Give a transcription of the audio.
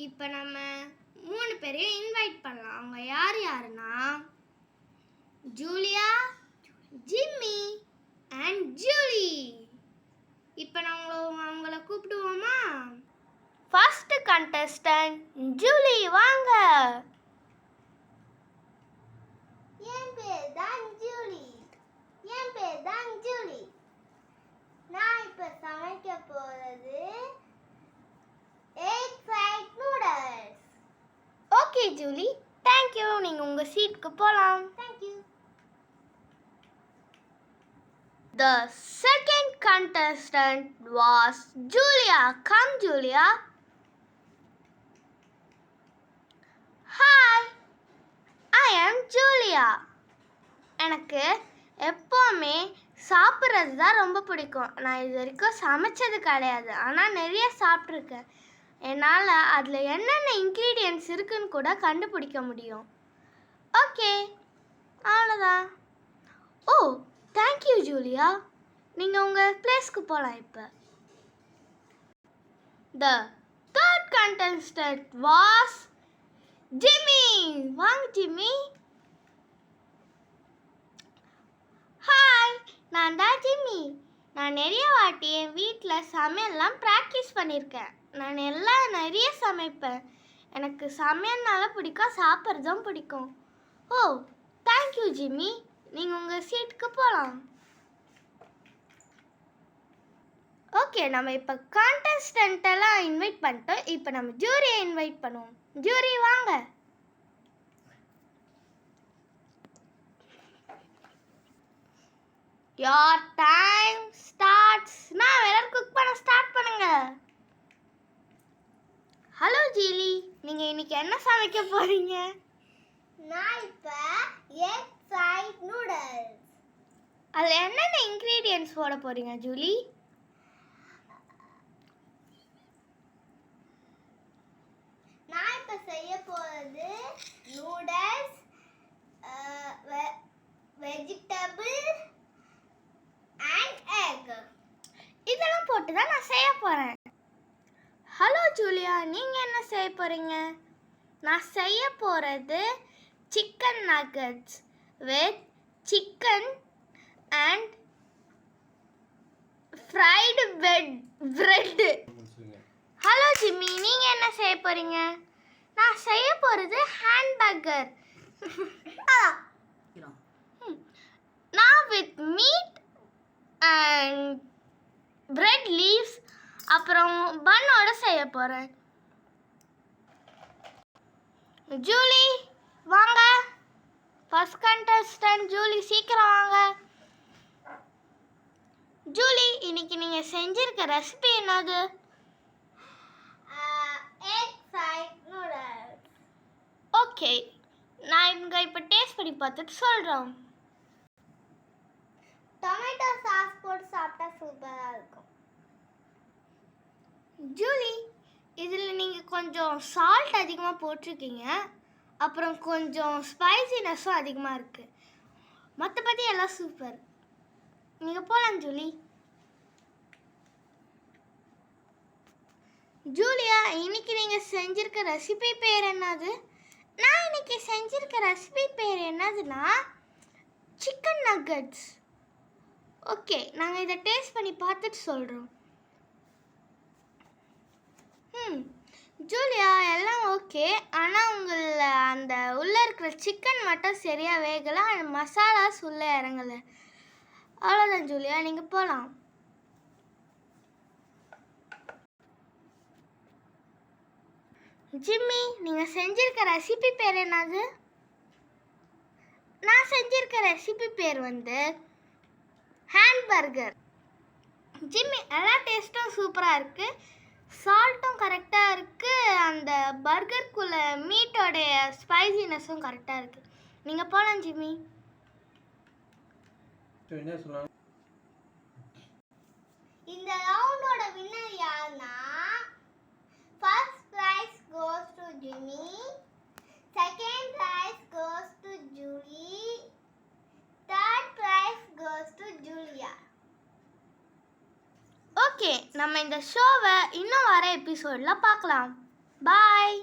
இப்போ நம்ம 3 பேரையும் இன்வைட் பண்ணலாம். அவங்க யார் யாருன்னா ஜூலியா, ஜிம்மி அண்ட் ஜூலி. இப்போ நாங்கள் அவங்கள கூப்பிடுவோமா? ஃபர்ஸ்ட் கண்டஸ்டன்ட் ஜூலி, வாங்க. என் பேர் தான் ஜூலி. நான் இப்போ சமைக்க போறது egg fried noodles. Okay Julie, thank you. நீங்கள் உங்கள் சீட்டுக்கு போகலாம். Thank you. The second contestant was Julia. Come, Julia. Hi, I am Julia. எனக்கு எப்போவுமே சாப்பிட்றது தான் ரொம்ப பிடிக்கும். நான் இது வரைக்கும் சமைச்சது கிடையாது, ஆனால் நிறைய சாப்பிட்ருக்கேன். என்னால் அதில் என்னென்ன இன்க்ரீடியன்ட்ஸ் இருக்குன்னு கூட கண்டுபிடிக்க முடியும். ஓகே, அவ்வளோதான். ஓ, தேங்க்யூ ஜூலியா. நீங்கள் உங்கள் பிளேஸ்க்கு போகலாம். இப்போ The third contestant was Jimmy. வாங்க ஜிம்மி. ஹாய், நான் தான் ஜிம்மி. நான் நிறைய வாட்டி என் வீட்டில் சமையல்லாம் ப்ராக்டிஸ் பண்ணியிருக்கேன். நான் நிறைய சமைப்பேன். எனக்கு சமையல்னால பிடிக்கும், சாப்பிட்றதும் பிடிக்கும். ஓ, தேங்க்யூ ஜிம்மி. நீங்கள் உங்கள் சீட்டுக்கு போகலாம். ஓகே, நம்ம இப்போ கான்டெஸ்டன்ட்டெல்லாம் இன்வைட் பண்ணிட்டோம். இப்போ நம்ம ஜூரியை இன்வைட் பண்ணுவோம். ஜூரி, வாங்க. Your time starts now. எல்லாரும் குக் பண்ண ஸ்டார்ட் பண்ணுங்க. ஹலோ ஜீலி, நீங்கள் இன்னைக்கு என்ன சமைக்க போறீங்க? நான் இப்போ எக் ஃப்ரைட் நூடல்ஸ். அதில் என்னென்ன இன்க்ரீடியன்ட்ஸ் போட போறீங்க ஜூலி? நான் இப்போ செய்ய போகிறது நூடல்ஸ், வெஜிடபிள் அண்ட் எக். இதெல்லாம் போட்டு தான் நான் செய்ய போகிறேன். ஹலோ ஜூலியா, நீங்கள் என்ன செய்ய போகிறீங்க? நான் செய்ய போகிறது chicken nuggets with chicken and fried bread. Hello Jimmy, நீங்கள் என்ன செய்ய போகிறீங்க? நான் செய்ய போகிறது ஹாம்பர்கர். நான் with meet and bread leaves அப்புறம் பன்னோட செய்ய போகிறேன். ஜூலி, வாங்க. ஃபர்ஸ்ட் கண்டஸ்டன்ட் ஜூலி, சீக்கிரம் வாங்க. ஜூலி, இன்னைக்கு நீங்கள் செஞ்சிருக்க ரெசிபி என்னது? Egg fried noodles. ஓகே, நான் இங்கே இப்போ டேஸ்ட் பண்ணி பார்த்துட்டு சொல்கிறோம். டொமேட்டோ சாஸ் போட்டு சாப்பிட்டா சூப்பராக இருக்கும். ஜூலி, இதில் நீங்கள் கொஞ்சம் சால்ட் அதிகமாக போட்டிருக்கீங்க, அப்புறம் கொஞ்சம் ஸ்பைசினஸும் அதிகமாக இருக்குது. மற்றபடி எல்லாம் சூப்பர். நீங்கள் போகலாம் ஜூலி. ஜூலியா, இன்னைக்கு நீங்கள் செஞ்சுருக்க ரெசிபி பேர் என்னது? நான் இன்னைக்கு செஞ்சுருக்க ரெசிபி பேர் என்னதுன்னா சிக்கன் நக்கட்ஸ். ஓகே, நாங்கள் இதை டேஸ்ட் பண்ணி பார்த்துட்டு சொல்கிறோம். ஜூலியா, எல்லாம் ஓகே, ஆனால் உங்களை அந்த உள்ளே இருக்கிற சிக்கன் மட்டும் சரியாக வேகலை, அந்த மசாலாஸ் உள்ளே இறங்கலை. அவ்வளோதான் ஜூலியா, நீங்கள் போகலாம். ஜிம்மி, நீங்கள் செஞ்சிருக்க ரெசிபி பேர் என்னது? நான் செஞ்சிருக்க ரெசிபி பேர் ஹாம்பர்கர். ஜிம்மி, எல்லா டேஸ்ட்டும் சூப்பராக இருக்குது, சால்ட்டும் கரெக்டாக இருக்குது, அந்த பர்கருக்குள்ளே மீட்டோடைய ஸ்பைசினஸும் கரெக்டாக இருக்குது. நீங்கள் போகலாம் ஜிம்மி. இந்த ரவுண்டோட வின்னர் யாருன்னா first prize goes to Jimmy, second prize goes to Julie, third prize goes to Julia. Okay, நம்ம இந்த ஷோவை இன்னும் வர எபிசோடில் பார்க்கலாம். பாய்.